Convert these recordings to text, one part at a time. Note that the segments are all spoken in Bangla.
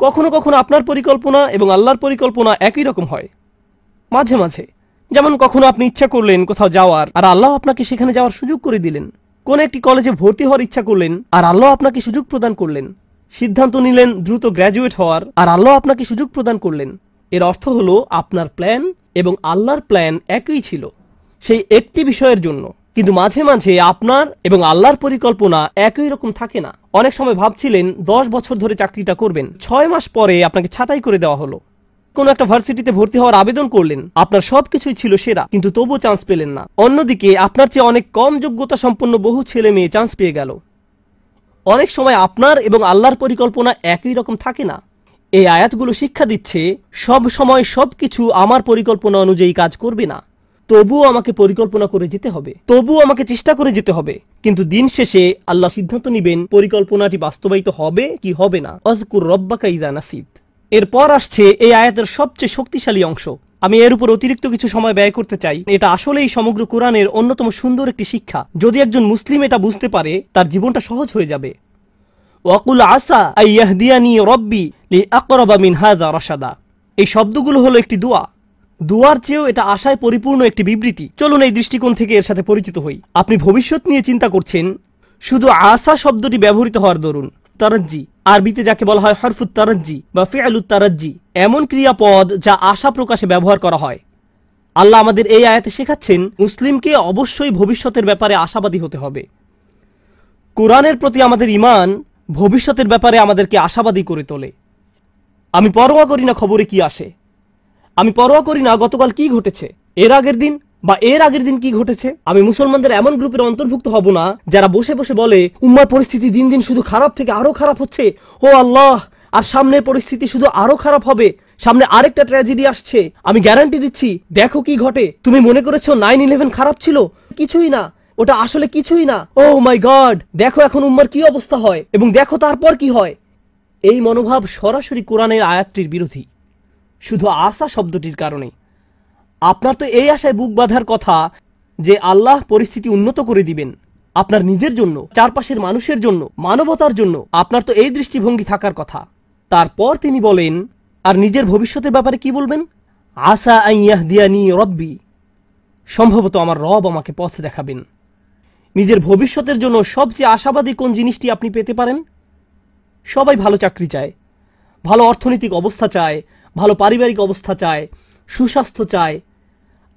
কখনো কখনো আপনার পরিকল্পনা এবং আল্লাহর পরিকল্পনা একই রকম হয়। মাঝে মাঝে, যেমন কখনো আপনি ইচ্ছা করলেন কোথাও যাওয়ার, আর আল্লাহ আপনাকে সেখানে যাওয়ার সুযোগ করে দিলেন। কোন একটি কলেজে ভর্তি হওয়ার ইচ্ছা করলেন, আর আল্লাহ আপনাকে সুযোগ প্রদান করলেন। সিদ্ধান্ত নিলেন দ্রুত গ্র্যাজুয়েট হওয়ার, আর আল্লাহ আপনাকে সুযোগ প্রদান করলেন। এর অর্থ হলো আপনার প্ল্যান এবং আল্লাহর প্ল্যান একই ছিল সেই একটি বিষয়ের জন্য। কিন্তু মাঝে মাঝে আপনার এবং আল্লাহর পরিকল্পনা একই রকম থাকে না। অনেক সময় ভাবছিলেন 10 বছর ধরে চাকরিটা করবেন, 6 মাস পরে আপনাকে ছাঁটাই করে দেওয়া হলো। কোন একটা ভার্সিটিতে ভর্তি হওয়ার আবেদন করলেন, আপনার সবকিছুই ছিল সেরা, কিন্তু তবুও চান্স পেলেন না। অন্যদিকে আপনার চেয়ে অনেক কম যোগ্যতা সম্পন্ন বহু ছেলে মেয়ে চান্স পেয়ে গেল। অনেক সময় আপনার এবং আল্লাহর পরিকল্পনা একই রকম থাকে না। এই আয়াতগুলো শিক্ষা দিচ্ছে সব সময় সবকিছু আমার পরিকল্পনা অনুযায়ী কাজ করবে না। তবুও আমাকে পরিকল্পনা করে যেতে হবে, তবুও আমাকে চেষ্টা করে যেতে হবে। কিন্তু দিন শেষে আল্লাহ সিদ্ধান্ত নিবেন পরিকল্পনাটি বাস্তবায়িত হবে কি হবে না। আযকুর রব্বাকা ইযা নাসিত। এরপর আসছে এই আয়াতের সবচেয়ে শক্তিশালী অংশ। আমি এর উপর অতিরিক্ত কিছু সময় ব্যয় করতে চাই। এটা আসলেই সমগ্র কোরআনের অন্যতম সুন্দর একটি শিক্ষা। যদি একজন মুসলিম এটা বুঝতে পারে, তার জীবনটা সহজ হয়ে যাবে। ওয়াকুল আসা আইয়াহদিয়ানি রব্বি লিআকরাবা মিন হাযা রাশাদা। এই শব্দগুলো হলো একটি দোয়া। দুয়ার চেয়েও এটা আশায় পরিপূর্ণ একটি বিবৃতি। চলুন এই দৃষ্টিকোণ থেকে এর সাথে পরিচিত হই। আপনি ভবিষ্যৎ নিয়ে চিন্তা করছেন, শুধু আসা শব্দটি ব্যবহৃত হওয়ার দরুন। তারাজ্জি, আরবিতে যাকে বলা হয় হরফুত তারাজ্জি বা ফিআলুত তারাজ্জি, এমন ক্রিয়াপদ যা আশা প্রকাশে ব্যবহার করা হয়। আল্লাহ আমাদের এই আয়াতে শেখাচ্ছেন মুসলিমকে অবশ্যই ভবিষ্যতের ব্যাপারে আশাবাদী হতে হবে। কোরআনের প্রতি আমাদের ঈমান ভবিষ্যতের ব্যাপারে আমাদেরকে আশাবাদী করে তোলে। আমি পরোয়া করি না খবরে কি আসে, আমি পরোয়া করি না গতকাল কি ঘটেছে, এর আগের দিন কি ঘটেছে। আমি মুসলমানদের এমন গ্রুপের অন্তর্ভুক্ত হব না যারা বসে বসে বলে উম্মার পরিস্থিতি দিন দিন শুধু খারাপ থেকে আরো খারাপ হচ্ছে, ও আল্লাহ, আর সামনের পরিস্থিতি শুধু আরো খারাপ হবে, সামনে আরেকটা ট্র্যাজেডি আসছে, আমি গ্যারান্টি দিচ্ছি, দেখো কি ঘটে। তুমি মনে করেছো 9/11 খারাপ ছিল, কিছুই না, ওটা আসলে কিছুই না। ও মাই গড, দেখো এখন উম্মার কি অবস্থা হয়, এবং দেখো তারপর কি হয়। এই মনোভাব সরাসরি কোরআনের আয়াতটির বিরোধী, শুধু আশা শব্দটির কারণে। আপনার তো এই আশায় বুক বাঁধার কথা যে আল্লাহ পরিস্থিতি উন্নত করে দিবেন আপনার নিজের জন্য, চারপাশের মানুষের জন্য, মানবতার জন্য। আপনার তো এই দৃষ্টিভঙ্গি থাকার কথা। তারপর তিনি বলেন, আর নিজের ভবিষ্যতের ব্যাপারে কি বলবেন? আসা আন ইয়াহদিয়ানি রব্বি, সম্ভবত আমার রব আমাকে পথ দেখাবেন। নিজের ভবিষ্যতের জন্য সবচেয়ে আশাবাদী কোন জিনিসটি আপনি পেতে পারেন? সবাই ভালো চাকরি চায়, ভালো অর্থনৈতিক অবস্থা চায়, ভালো পারিবারিক অবস্থা চায়, সুস্বাস্থ্য চায়।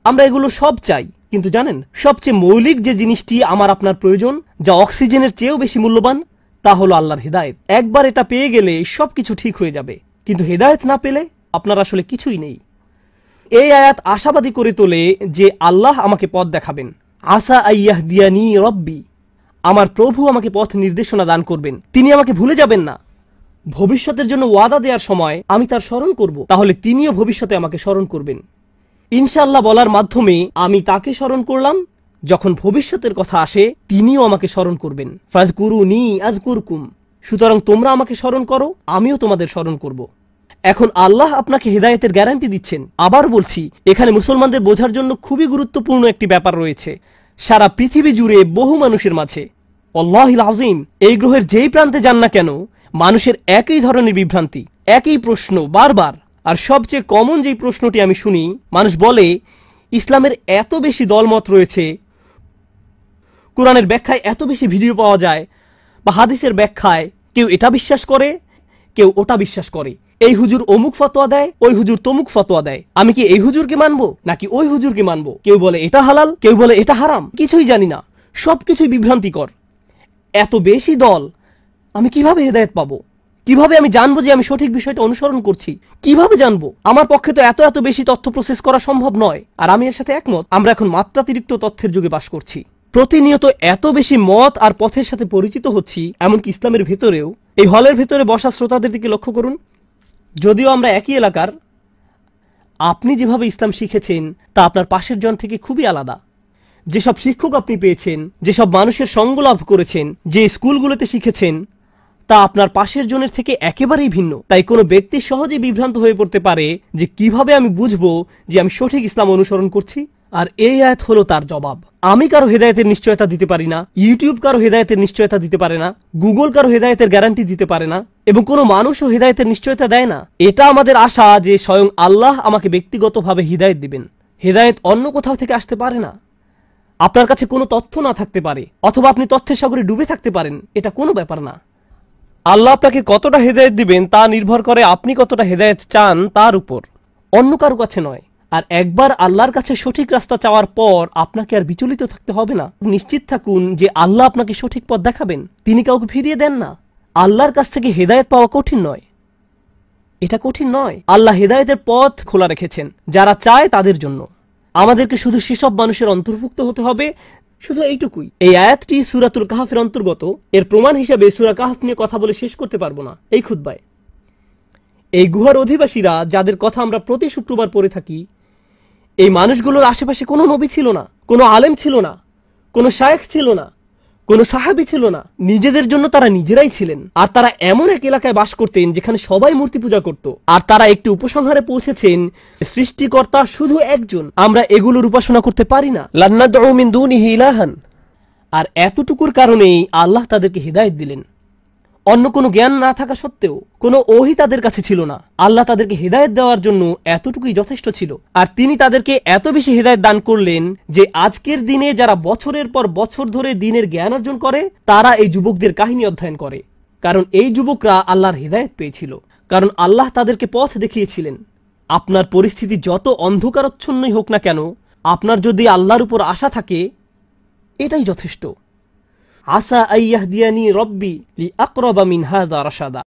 আমরা এগুলো সব চাই, কিন্তু জানেন সবচেয়ে মৌলিক যে জিনিসটি আমার আপনার প্রয়োজন, যা অক্সিজেনের চেয়েও বেশি মূল্যবান, তা হলো আল্লাহর হেদায়েত। একবার এটা পেয়ে গেলে সবকিছু ঠিক হয়ে যাবে, কিন্তু হেদায়েত না পেলে আপনার আসলে কিছুই নেই। এই আয়াত আশাবাদী করে তোলে যে আল্লাহ আমাকে পথ দেখাবেন। আসা আইয়াহদিয়ানি রব্বি, আমার প্রভু আমাকে পথ নির্দেশনা দান করবেন, তিনি আমাকে ভুলে যাবেন না। ভবিষ্যতের জন্য ওয়াদা দেওয়ার সময় আমি তার স্মরণ করব, তাহলে তিনিও ভবিষ্যতে আমাকে স্মরণ করবেন। ইনশাআল্লাহ বলার মাধ্যমে আমি তাকে স্মরণ করলাম, যখন ভবিষ্যতের কথা আসে তিনিও আমাকে স্মরণ করবেন। ফাযকুরুনি আযকুরকুম, সুতরাং তোমরা আমাকে স্মরণ করো, আমিও তোমাদের স্মরণ করব। এখন আল্লাহ আপনাকে হেদায়েতের গ্যারান্টি দিচ্ছেন। আবার বলছি, এখানে মুসলমানদের বোঝার জন্য খুবই গুরুত্বপূর্ণ একটি ব্যাপার রয়েছে। সারা পৃথিবী জুড়ে বহু মানুষের মাঝে, আল্লাহিল আযীম, এই গ্রহের যেই প্রান্তে যান না কেন, মানুষের একই ধরনের বিভ্রান্তি, একই প্রশ্ন বারবার। আর সবচেয়ে কমন যেই প্রশ্নটি আমি শুনি, মানুষ বলে ইসলামের এত বেশি দলমত রয়েছে, কোরআনের ব্যাখ্যায় এত বেশি ভিডিও পাওয়া যায়, বা হাদিসের ব্যাখ্যায় কেউ এটা বিশ্বাস করে, কেউ ওটা বিশ্বাস করে। এই হুজুর অমুক ফতোয়া দেয়, ওই হুজুর তমুক ফতোয়া দেয়। আমি কি এই হুজুরকে মানবো নাকি ওই হুজুরকে মানবো? কেউ বলে এটা হালাল, কেউ বলে এটা হারাম, কিছুই জানি না, সবকিছুই বিভ্রান্তিকর। এত বেশি দল, আমি কিভাবে হেদায়েত পাবো? কিভাবে আমি জানবো যে আমি সঠিক বিষয়টা অনুসরণ করছি? কিভাবে জানবো? আমার পক্ষে তো এত বেশি তথ্য প্রসেস করা সম্ভব নয়। আর আমি এর সাথে একমত। আমরা এখন মাত্রাতিরিক্ত তথ্যের যুগে বাস করছি। প্রতিনিয়ত এত বেশি মত আর পথের সাথে পরিচিত হচ্ছি, এমনকি ইসলামের ভেতরেও। এই হলের ভেতরে বসা শ্রোতাদের দিকে লক্ষ্য করুন। যদিও আমরা একই এলাকার, আপনি যেভাবে ইসলাম শিখেছেন তা আপনার পাশের জন থেকে খুবই আলাদা। যেসব শিক্ষক আপনি পেয়েছেন, যেসব মানুষের সঙ্গ লাভ করেছেন, যে স্কুলগুলোতে শিখেছেন, তা আপনার পাশের জনের থেকে একেবারেই ভিন্ন। তাই কোনো ব্যক্তি সহজে বিভ্রান্ত হয়ে পড়তে পারে যে কিভাবে আমি বুঝবো যে আমি সঠিক ইসলাম অনুসরণ করছি আর এই আয়াত হলো তার জবাব। আমি কারো হেদায়েতের নিশ্চয়তা দিতে পারি না, ইউটিউব কারো হেদায়েতের নিশ্চয়তা দিতে পারে না, গুগল কারো হেদায়েতের গ্যারান্টি দিতে পারে না, এবং কোনো মানুষও হেদায়েতের নিশ্চয়তা দেয় না। এটা আমাদের আশা যে স্বয়ং আল্লাহ আমাকে ব্যক্তিগতভাবে হিদায়েত দিবেন। হেদায়েত অন্য কোথাও থেকে আসতে পারে না। আপনার কাছে কোনো তথ্য না থাকতে পারে, অথবা আপনি তথ্যের সাগরে ডুবে থাকতে পারেন, এটা কোনো ব্যাপার না। আল্লাহ আপনাকে কতটা হেদায়েত দিবেন তা নির্ভর করে আপনি কতটা হেদায়েত চান তার উপর, অন্য কারো কাছে নয়। আর একবার আল্লাহর কাছে সঠিক রাস্তা চাওয়ার পর আপনাকে আর বিচলিত থাকতে হবে না। নিশ্চিত থাকুন যে আল্লাহ আপনাকে সঠিক পথ দেখাবেন, তিনি কাউকে ফিরিয়ে দেন না। আল্লাহর কাছ থেকে হেদায়েত পাওয়া কঠিন নয়, এটা কঠিন নয়। আল্লাহ হেদায়েতের পথ খোলা রেখেছেন যারা চায় তাদের জন্য। আমাদেরকে শুধু সেসব মানুষের অন্তর্ভুক্ত হতে হবে, শুধু এইটুকুই। এই আয়াতটি সূরাতুল কাহফের অন্তর্গত। এর প্রমাণ হিসেবে সূরা কাহফ নিয়ে কথা বলে শেষ করতে পারবো না এই খুতবায়। এই গুহার অধিবাসীরা যাদের কথা আমরা প্রতি শুক্রবার পড়ে থাকি, এই মানুষগুলোর আশেপাশে কোনো নবী ছিল না, কোনো আলেম ছিল না, কোনো শায়েখ ছিল না, কোনো সাহাবী ছিল না। নিজেদের জন্য তারা নিজেরাই ছিলেন। আর তারা এমন এক এলাকায় বাস করতেন যেখানে সবাই মূর্তি পূজা করত। আর তারা একটি উপসংহারে পৌঁছেছেন, সৃষ্টিকর্তা শুধু একজন, আমরা এগুলোর উপাসনা করতে পারি না। লান্নাদউ মিন দুনিহি ইলাহান। আর এতটুকুর কারণেই আল্লাহ তাদেরকে হিদায়াত দিলেন। অন্য কোনো জ্ঞান না থাকা সত্ত্বেও, কোনো ওহী তাদের কাছে ছিল না। আল্লাহ তাদেরকে হিদায়াত দেওয়ার জন্য এতটুকুই যথেষ্ট ছিল। আর তিনি তাদেরকে এত বেশি হিদায়াত দান করলেন যে আজকের দিনে যারা বছরের পর বছর ধরে দ্বীনের জ্ঞান অর্জন করে, তারা এই যুবকদের কাহিনী অধ্যয়ন করে। কারণ এই যুবকরা আল্লাহর হিদায়াত পেয়েছিল, কারণ আল্লাহ তাদেরকে পথ দেখিয়েছিলেন। আপনার পরিস্থিতি যত অন্ধকারচ্ছন্নই হোক না কেন, আপনার যদি আল্লাহর উপর আশা থাকে, এটাই যথেষ্ট। আসা আইয়াহদিয়ানি রব্বি লি আকরাবা মিন হাযা রাশাদা।